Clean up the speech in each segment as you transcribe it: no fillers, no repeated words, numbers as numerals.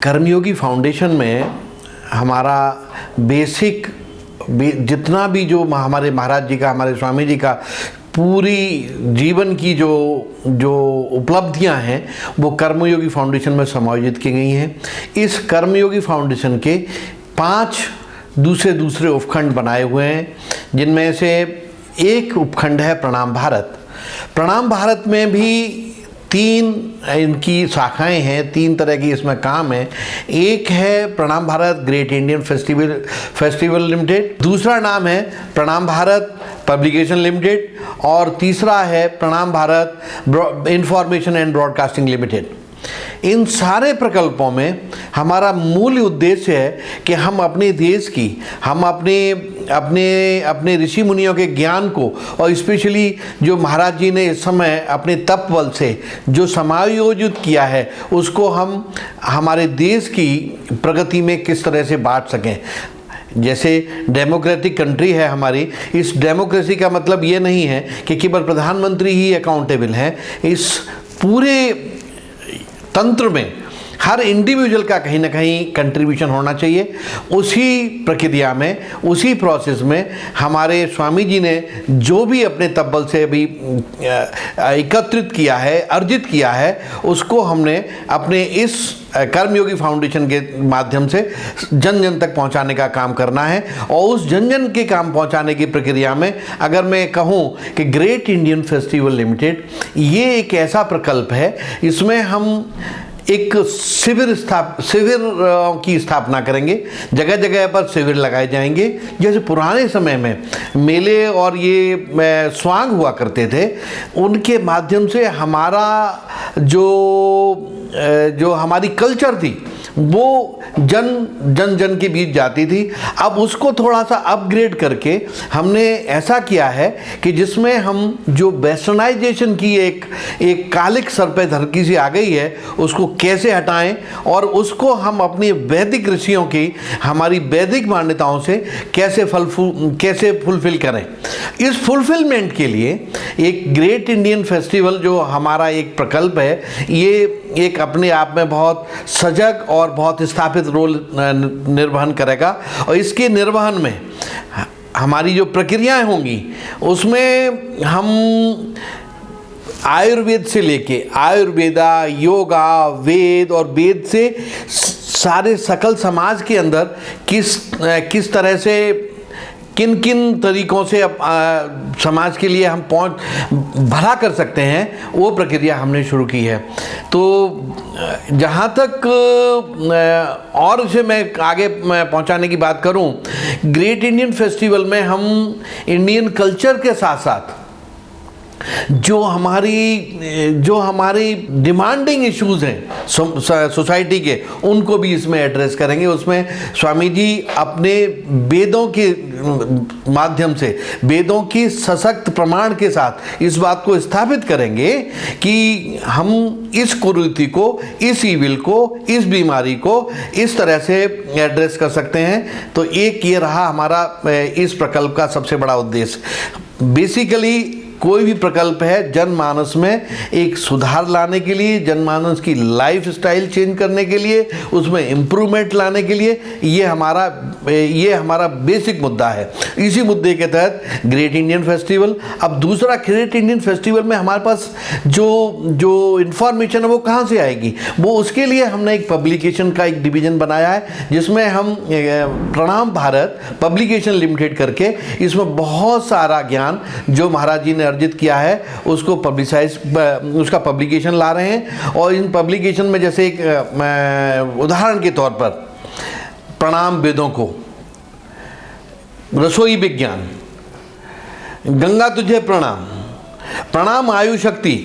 कर्मयोगी foundation में हमारा basic जितना भी जो हमारे महाराज जी का, हमारे स्वामी जी का पूरी जीवन की जो उपलब्धियां हैं वो कर्मयोगी फाउंडेशन में समायोजित की गई हैं। इस कर्मयोगी फाउंडेशन के 5 दूसरे उपखंड बनाए हुए हैं, जिनमें से एक उपखंड है प्रणाम भारत। प्रणाम भारत में भी 3 इनकी शाखाएं हैं, 3 तरह की इसमें काम है। एक है Pranam Bharat great Indian festival limited, दूसरा नाम है प्रणाम भारत पब्लिकेशन लिमिटेड और तीसरा है Pranam Bharat information and broadcasting limited. इन सारे प्रकल्पों में हमारा मूल उद्देश्य है कि हम अपने देश की, हम अपने ऋषि मुनियों के ज्ञान को और स्पेशली जो महाराज जी ने इस समय अपने तप बल से जो समायोजित किया है उसको हम हमारे देश की प्रगति में किस तरह से बांट सकें। जैसे डेमोक्रेटिक कंट्री है हमारी, इस डेमोक्रेसी का मतलब ये नहीं है कि केवल प्रधानमंत्री ही अकाउंटेबल हैं। इस पूरे तंत्र में हर इंडिविजुअल का कहीं ना कहीं कंट्रीब्यूशन होना चाहिए। उसी प्रक्रिया में, उसी प्रोसेस में हमारे स्वामी जी ने जो भी अपने तब्बल से अभी एकत्रित किया है, अर्जित किया है, उसको हमने अपने इस कर्मयोगी फाउंडेशन के माध्यम से जन जन तक पहुंचाने का काम करना है। और उस जन जन के काम पहुंचाने की प्रक्रिया में अगर मैं कहूं कि ग्रेट इंडियन फेस्टिवल लिमिटेड ये एक ऐसा प्रकल्प है, इसमें हम एक शिविर की स्थापना करेंगे। जगह जगह पर शिविर लगाए जाएंगे। जैसे पुराने समय में मेले और ये स्वांग हुआ करते थे, उनके माध्यम से हमारा जो हमारी कल्चर थी वो जन के बीच जाती थी। अब उसको थोड़ा सा अपग्रेड करके हमने ऐसा किया है कि जिसमें हम जो वेस्टर्नाइजेशन की एक कालिक सर पे धरकी सी आ गई है उसको कैसे हटाएं और उसको हम अपनी वैदिक ऋषियों की, हमारी वैदिक मान्यताओं से कैसे फुलफिल करें। इस फुलफिलमेंट के लिए एक ग्रेट इंडियन फेस्टिवल जो हमारा एक प्रकल्प है, ये एक अपने आप में बहुत सजग और बहुत स्थापित रोल निर्वहन करेगा। और इसके निर्वहन में हमारी जो प्रक्रियाएं होंगी उसमें हम आयुर्वेद से लेके आयुर्वेदा, योगा, वेद और वेद से सारे सकल समाज के अंदर किस तरह से किन किन तरीकों से समाज के लिए हम भला कर सकते हैं, वो प्रक्रिया हमने शुरू की है। तो जहाँ तक और इसे मैं आगे पहुँचाने की बात करूँ, ग्रेट इंडियन फेस्टिवल में हम इंडियन कल्चर के साथ साथ जो हमारी डिमांडिंग इश्यूज हैं सोसाइटी के, उनको भी इसमें एड्रेस करेंगे। उसमें स्वामी जी अपने वेदों के माध्यम से, वेदों की सशक्त प्रमाण के साथ इस बात को स्थापित करेंगे कि हम इस कुरीति को, इस ईविल को, इस बीमारी को इस तरह से एड्रेस कर सकते हैं। तो एक ये रहा हमारा इस प्रकल्प का सबसे बड़ा उद्देश्य। बेसिकली कोई भी प्रकल्प है जनमानस में एक सुधार लाने के लिए, जनमानस की लाइफ स्टाइल चेंज करने के लिए, उसमें इम्प्रूवमेंट लाने के लिए, ये हमारा बेसिक मुद्दा है। इसी मुद्दे के तहत ग्रेट इंडियन फेस्टिवल। अब दूसरा, ग्रेट इंडियन फेस्टिवल में हमारे पास जो इन्फॉर्मेशन है वो कहाँ से आएगी, वो उसके लिए हमने एक पब्लिकेशन का एक डिवीज़न बनाया है, जिसमें हम प्रणाम भारत पब्लिकेशन लिमिटेड करके इसमें बहुत सारा ज्ञान जो महाराज जी ने अर्जित किया है उसको उसका पब्लिकेशन ला रहे हैं। और इन पब्लिकेशन में जैसे एक उदाहरण के तौर पर प्रणाम वेदों को, रसोई विज्ञान, गंगा तुझे प्रणाम, प्रणाम आयु शक्ति,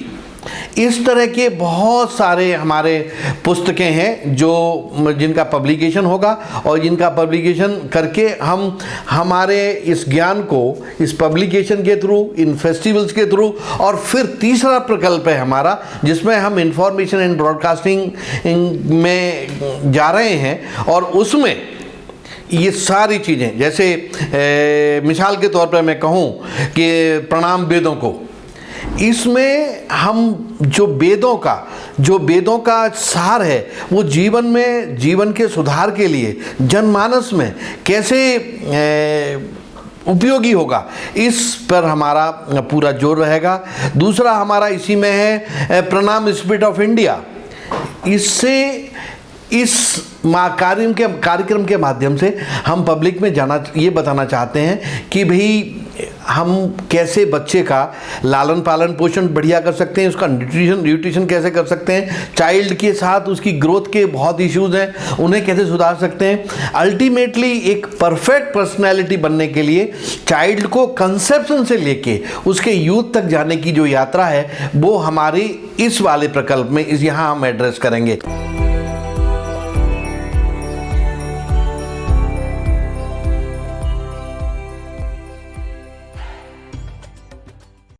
इस तरह के बहुत सारे हमारे पुस्तकें हैं जिनका पब्लिकेशन होगा और जिनका पब्लिकेशन करके हम हमारे इस ज्ञान को इस पब्लिकेशन के थ्रू, इन फेस्टिवल्स के थ्रू, और फिर तीसरा प्रकल्प है हमारा जिसमें हम इंफॉर्मेशन एंड ब्रॉडकास्टिंग में जा रहे हैं। और उसमें ये सारी चीज़ें, जैसे मिसाल के तौर पर मैं कहूँ कि प्रणाम वेदों को, इसमें हम जो वेदों का जो वेदों का सार है वो जीवन में, जीवन के सुधार के लिए जनमानस में कैसे उपयोगी होगा, इस पर हमारा पूरा जोर रहेगा। दूसरा हमारा इसी में है प्रणाम स्पिरिट ऑफ इंडिया। इससे इस कार्यक्रम के माध्यम से हम पब्लिक में ये बताना चाहते हैं कि भाई हम कैसे बच्चे का लालन पालन पोषण बढ़िया कर सकते हैं, उसका न्यूट्रिशन कैसे कर सकते हैं, चाइल्ड के साथ उसकी ग्रोथ के बहुत इश्यूज हैं उन्हें कैसे सुधार सकते हैं। अल्टीमेटली एक परफेक्ट पर्सनैलिटी बनने के लिए चाइल्ड को कंसेप्शन से लेके उसके यूथ तक जाने की जो यात्रा है वो हमारी इस वाले प्रकल्प में यहाँ हम एड्रेस करेंगे।